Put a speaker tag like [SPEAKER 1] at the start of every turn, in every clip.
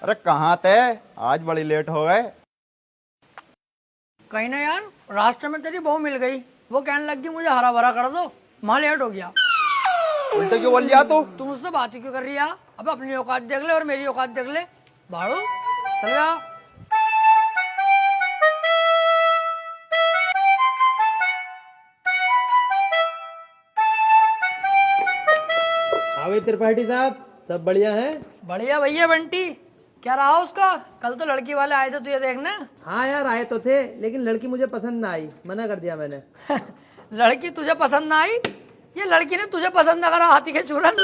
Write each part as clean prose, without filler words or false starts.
[SPEAKER 1] अरे कहाँ थे? आज बड़ी लेट हो गए।
[SPEAKER 2] कहीं ना यार, रास्ते में तेरी बहू मिल गई। वो कहने लगी मुझे हरा भरा कर दो, वहाँ लेट हो गया।
[SPEAKER 1] उल्टे क्यों बोल लिया तू?
[SPEAKER 2] तुम उससे बात ही क्यों कर रही है? अब अपनी औकात देख ले और मेरी औकात देख ले। भाड़ू चल जा।
[SPEAKER 3] हाँ भाई त्रिपाठी साहब, सब बढ़िया है।
[SPEAKER 2] बढ़िया भैया बंटी, क्या रहा उसका? कल तो लड़की वाले आए थे तुझे देखने।
[SPEAKER 3] हाँ यार आए तो थे, लेकिन लड़की मुझे पसंद ना आई, मना कर दिया मैंने।
[SPEAKER 2] लड़की तुझे पसंद ना आई? ये लड़की ने तुझे पसंद ना करा, हाथी के चूरन।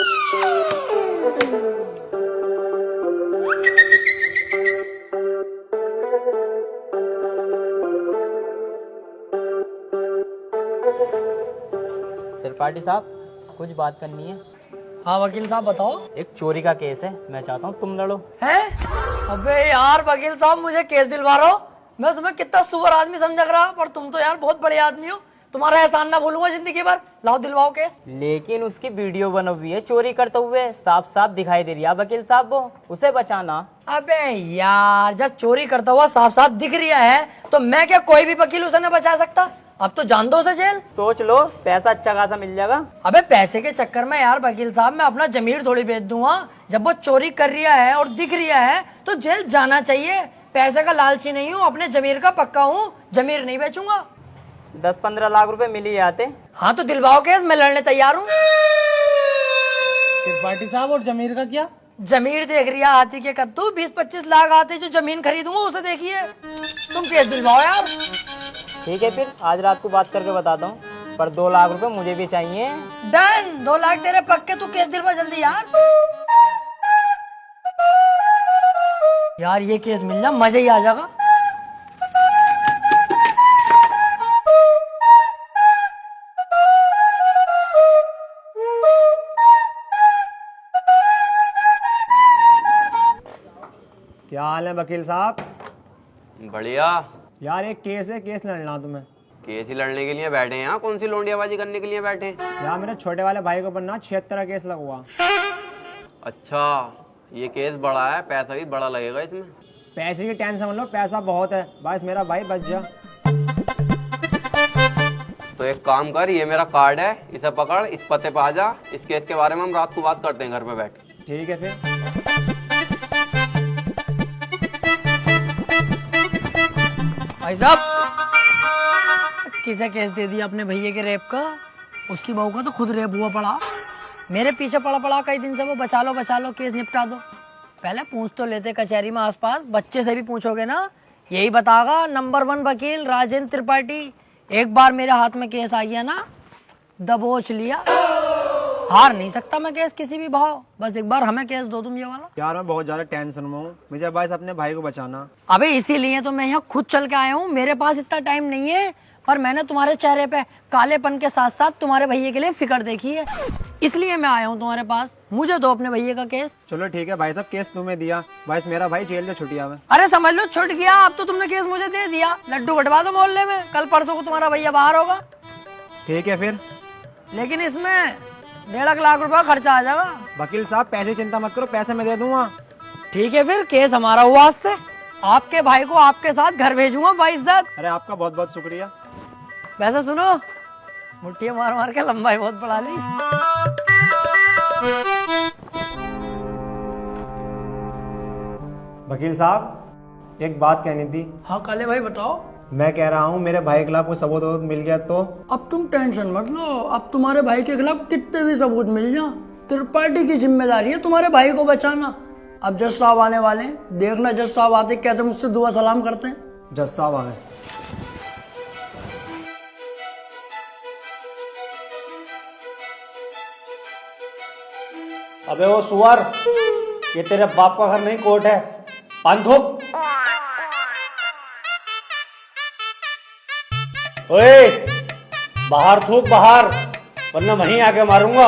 [SPEAKER 4] त्रिपाठी साहब, कुछ बात करनी है।
[SPEAKER 2] हाँ वकील साहब बताओ।
[SPEAKER 4] एक चोरी का केस है, मैं चाहता हूँ तुम लड़ो।
[SPEAKER 2] है? अबे यार वकील साहब, मुझे केस दिलवा रहे हो? मैं तुम्हें कितना सुअर आदमी समझ रहा, पर तुम तो यार बहुत बड़े आदमी हो। तुम्हारा एहसान ना भूलूंगा जिंदगी भर। लाओ दिलवाओ केस।
[SPEAKER 4] लेकिन उसकी वीडियो बनी हुई है चोरी करते हुए, साफ साफ दिखाई दे रही है वकील साहब, वो उसे बचाना।
[SPEAKER 2] अबे यार, जब चोरी करता हुआ साफ साफ दिख रहा है तो मैं क्या कोई भी वकील उसे न बचा सकता? अब तो जान दो उसे जेल।
[SPEAKER 4] सोच लो, पैसा अच्छा खासा मिल जाएगा।
[SPEAKER 2] अबे पैसे के चक्कर में यार वकील साहब मैं अपना जमीर थोड़ी बेच दूंगा। जब वो चोरी कर रहा है और दिख रहा है तो जेल जाना चाहिए। पैसे का लालची नहीं हूँ, अपने जमीर का पक्का हूँ, जमीर नहीं बेचूंगा।
[SPEAKER 4] 10-15 लाख रुपए मिल ही जाते।
[SPEAKER 2] हाँ तो दिलवाओ केस, मैं लड़ने तैयार हूँ।
[SPEAKER 3] त्रिपाठी साहब, और जमीर का क्या?
[SPEAKER 2] जमीर देख रिया हाथी के कद्दू, 20-25 लाख आते जो जमीन खरीदूंगा उसे देखिए। तुम केस दिलवाओ यार।
[SPEAKER 4] ठीक है, फिर आज रात को बात करके बताता हूँ, पर 2 लाख रुपए मुझे भी चाहिए।
[SPEAKER 2] डन, 2 लाख तेरे पक्के। तू केस दिलवा जल्दी यार। यार ये केस मिल जा, मजा ही आ जाएगा।
[SPEAKER 5] क्या हाल है वकील साहब?
[SPEAKER 6] बढ़िया।
[SPEAKER 5] यार एक केस है, केस लड़ना तुम्हें।
[SPEAKER 6] केस ही लड़ने के लिए बैठे हैं यहाँ? कौन सी लोंडियाबाजी करने के लिए बैठे हैं?
[SPEAKER 5] यार मेरे छोटे वाले भाई को बनना 76 का केस लगवा।
[SPEAKER 6] अच्छा, ये केस बड़ा है, पैसा भी बड़ा लगेगा इसमें।
[SPEAKER 5] पैसे की टेंशन मत लो, पैसा बहुत है, बस मेरा भाई बच जा।
[SPEAKER 6] तो एक काम कर, ये मेरा कार्ड है, इसे पकड़, इस पते पे आ जा। इस केस के बारे में हम रात को बात करते हैं घर में बैठ।
[SPEAKER 5] ठीक है फिर।
[SPEAKER 2] भाई साहब, किसे केस दे दिया अपने भैया के रेप का? उसकी बहू का तो खुद रेप हुआ पड़ा। मेरे पीछे पड़ा पड़ा कई दिन से वो, बचा लो केस निपटा दो। पहले पूछ तो लेते कचहरी में आसपास, बच्चे से भी पूछोगे ना, यही बतागा नंबर 1 वकील राजेंद्र त्रिपाठी। एक बार मेरे हाथ में केस आ गया ना, दबोच लिया। हार नहीं सकता मैं केस किसी भी भाव। बस एक बार हमें केस दो तुम ये वाला।
[SPEAKER 5] यार मैं बहुत ज्यादा टेंशन में हूँ, मुझे बस अपने भाई को बचाना।
[SPEAKER 2] अबे इसीलिए तो मैं यहाँ खुद चल के आया हूँ। मेरे पास इतना टाइम नहीं है, पर मैंने तुम्हारे चेहरे पे कालेपन के साथ साथ तुम्हारे भैया के लिए फिक्र देखी है, इसलिए मैं आया हूँ तुम्हारे पास। मुझे दो अपने भैया का केस।
[SPEAKER 5] चलो ठीक है भाई साहब, केस तुम्हें दिया, बस मेरा भाई जेल से छुट्टिया में।
[SPEAKER 2] अरे समझ लो छुट गया, अब तो तुमने केस मुझे दे दिया। लड्डू बंटवा दो मोहल्ले में, कल परसों को तुम्हारा भैया बाहर होगा।
[SPEAKER 5] ठीक है फिर।
[SPEAKER 2] लेकिन इसमें 1.5 लाख रुपया खर्चा आ जाएगा।
[SPEAKER 5] वकील साहब पैसे चिंता मत करो, पैसे मैं दे दूंगा।
[SPEAKER 2] ठीक है फिर, केस हमारा हुआ आज से। आपके भाई को आपके साथ घर भेजूंगा बाइज्जत।
[SPEAKER 5] अरे आपका बहुत बहुत शुक्रिया।
[SPEAKER 2] वैसे सुनो, मुट्ठी मार मार के लंबाई बहुत बढ़ा ली।
[SPEAKER 5] वकील साहब एक बात कहनी थी।
[SPEAKER 2] हाँ काले भाई बताओ।
[SPEAKER 5] मैं कह रहा हूँ मेरे भाई के खिलाफ कोई सबूत वबूत मिल गया तो?
[SPEAKER 2] अब तुम टेंशन मत लो, अब तुम्हारे भाई के खिलाफ कितने भी सबूत मिल जाए, त्रिपाठी की जिम्मेदारी है तुम्हारे भाई को बचाना। अब जज साहब आने वाले हैं, देखना जज साहब आते कैसे मुझसे दुआ सलाम करते हैं।
[SPEAKER 5] जज साहब आ गए।
[SPEAKER 7] अबे वो सुअर, ये तेरे बाप का घर नहीं कोर्ट है। पान थूक। ओए बाहर थूक बाहर, वरना वहीं आके मारूंगा।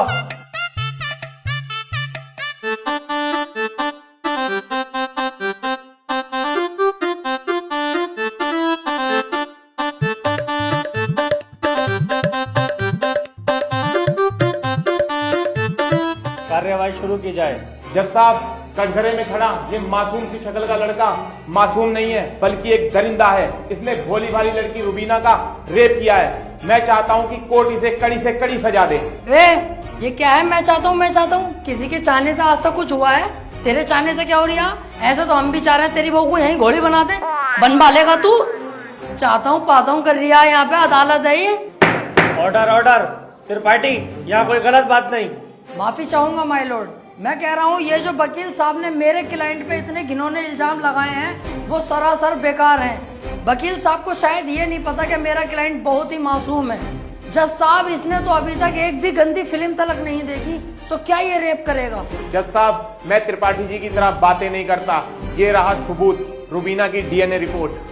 [SPEAKER 7] कार्यवाही शुरू की जाए।
[SPEAKER 8] जज साहब, कटघरे में खड़ा ये मासूम सी शक्ल का लड़का मासूम नहीं है बल्कि एक दरिंदा है। इसने भोली भाली लड़की रुबीना का रेप किया है। मैं चाहता हूँ कि कोर्ट इसे कड़ी से कड़ी सजा दे।
[SPEAKER 2] ये क्या है? मैं चाहता हूँ किसी के चाहने से आज तक कुछ हुआ है? तेरे चाहने से क्या हो रहा? ऐसे तो हम भी चाह रहे हैं तेरी बहू को यहीं घोड़ी बना दे। बनवा लेगा तू? चाहता हूँ पाता हूँ कर रही है। यहाँ पे अदालत है ये।
[SPEAKER 7] Order order. त्रिपाठी, यहाँ कोई गलत बात नहीं।
[SPEAKER 2] माफी चाहूंगा माय लॉर्ड। मैं कह रहा हूँ ये जो वकील साहब ने मेरे क्लाइंट पे इतने घिनौने इल्जाम लगाए हैं वो सरासर बेकार हैं। वकील साहब को शायद ये नहीं पता कि मेरा क्लाइंट बहुत ही मासूम है। जज साहब, इसने तो अभी तक एक भी गंदी फिल्म तलक नहीं देखी, तो क्या ये रेप करेगा?
[SPEAKER 8] जज साहब, मैं त्रिपाठी जी की तरह बातें नहीं करता। ये रहा सबूत, रुबीना की डीएनए रिपोर्ट।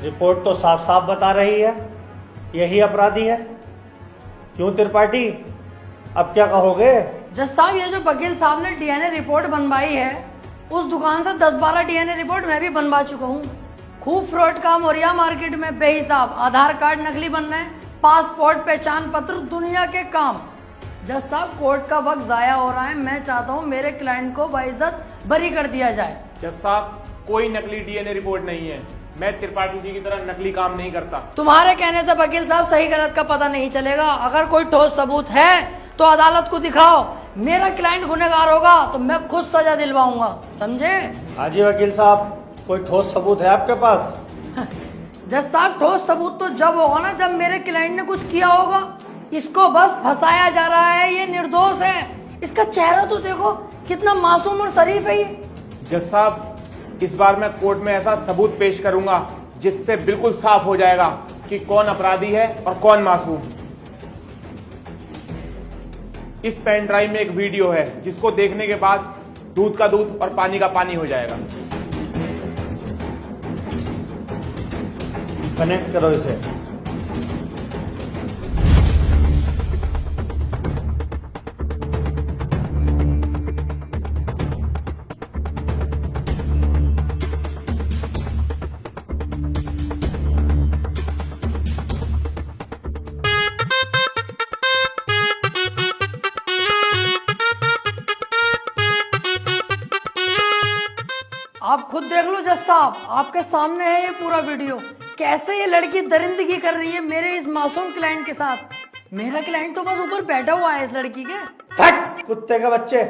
[SPEAKER 7] रिपोर्ट तो साफ साफ बता रही है यही अपराधी है। क्यों त्रिपाठी, अब क्या कहोगे?
[SPEAKER 2] जज साहब, ये जो वकील साहब ने डीएनए रिपोर्ट बनवाई है उस दुकान से 10-12 डीएनए रिपोर्ट मैं भी बनवा चुका हूँ। खूब फ्रॉड काम हो रहा है मार्केट में बेहिसाब। आधार कार्ड नकली बन रहे हैं, पासपोर्ट, पहचान पत्र, दुनिया के काम। जज साहब, कोर्ट का वक्त जाया हो रहा है। मैं चाहता हूँ मेरे क्लाइंट को बाइज्जत बरी कर दिया जाए।
[SPEAKER 8] जज साहब, कोई नकली डीएनए रिपोर्ट नहीं है। मैं त्रिपाठी जी की तरह नकली काम नहीं करता।
[SPEAKER 2] तुम्हारे कहने से वकील साहब सही गलत का पता नहीं चलेगा। अगर कोई ठोस सबूत है तो अदालत को दिखाओ। मेरा क्लाइंट गुनहगार होगा तो मैं खुद सजा दिलवाऊंगा, समझे?
[SPEAKER 7] हाँ जी वकील साहब, कोई ठोस सबूत है आपके पास?
[SPEAKER 2] जज साहब, ठोस सबूत तो जब होगा ना जब मेरे क्लाइंट ने कुछ किया होगा। इसको बस फंसाया जा रहा है, ये निर्दोष है। इसका चेहरा तो देखो कितना मासूम और शरीफ है ये।
[SPEAKER 8] जज साहब, इस बार मैं कोर्ट में ऐसा सबूत पेश करूंगा जिससे बिल्कुल साफ हो जाएगा कि कौन अपराधी है और कौन मासूम। इस पेन ड्राइव में एक वीडियो है जिसको देखने के बाद दूध का दूध और पानी का पानी हो जाएगा।
[SPEAKER 7] कनेक्ट करो इसे।
[SPEAKER 2] आप खुद देख लो जज साहब, आपके सामने है ये पूरा वीडियो। कैसे ये लड़की दरिंदगी कर रही है मेरे इस मासूम क्लाइंट के साथ। मेरा क्लाइंट तो बस ऊपर बैठा हुआ है इस लड़की के।
[SPEAKER 7] हट कुत्ते के बच्चे,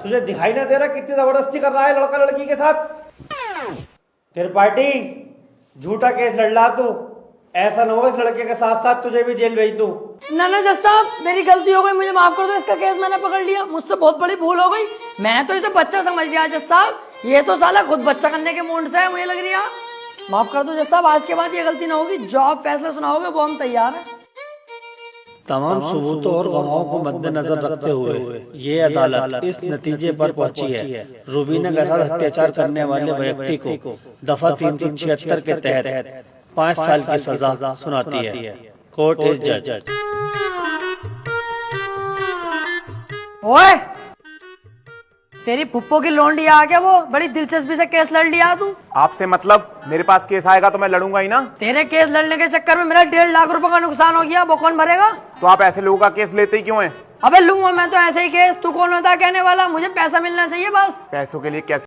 [SPEAKER 7] तुझे दिखाई ना दे रहा कितनी जबरदस्ती कर रहा है लड़का लड़की के साथ? त्रिपाठी, झूठा केस लड़ रहा तू। ऐसा ना हो इस लड़के के साथ साथ तुझे भी जेल भेज दूं।
[SPEAKER 2] ना जज साहब, मेरी गलती हो गई, मुझे माफ कर दो। इसका केस मैंने पकड़ लिया, मुझसे बहुत बड़ी भूल हो गई। मैं तो इसे बच्चा समझ गया जज साहब। ये तो साला खुद बच्चा करने के मूड से है, मुझे लग रही है। माफ कर दो जज साहब, आज के बाद ये गलती ना होगी। जो आप फैसला सुनाओगे वो हम तैयार हैं।
[SPEAKER 7] तमाम सबूतों और गवाहों को मद्देनजर रखते हुए ये अदालत इस नतीजे पर पहुंची है, रुबीना के साथ अत्याचार करने वाले व्यक्ति को दफा 376 के तहत 5 साल की सजा सुनाती है। कोर्ट इज जज।
[SPEAKER 2] ओए, तेरी फुप्पो की लोंडी आ गया वो। बड़ी दिलचस्पी से केस लड़ लिया तू।
[SPEAKER 8] आपसे मतलब? मेरे पास केस आएगा तो मैं लड़ूंगा ही ना।
[SPEAKER 2] तेरे केस लड़ने के चक्कर में मेरा 1.5 लाख रुपए का नुकसान हो गया, वो कौन भरेगा?
[SPEAKER 8] तो आप ऐसे लोगों का केस लेते ही क्यों हैं?
[SPEAKER 2] अबे लूंगा मैं तो ऐसे ही केस। तू कौन होता है कहने वाला? मुझे पैसा मिलना चाहिए बस।
[SPEAKER 8] पैसों के लिए कैसे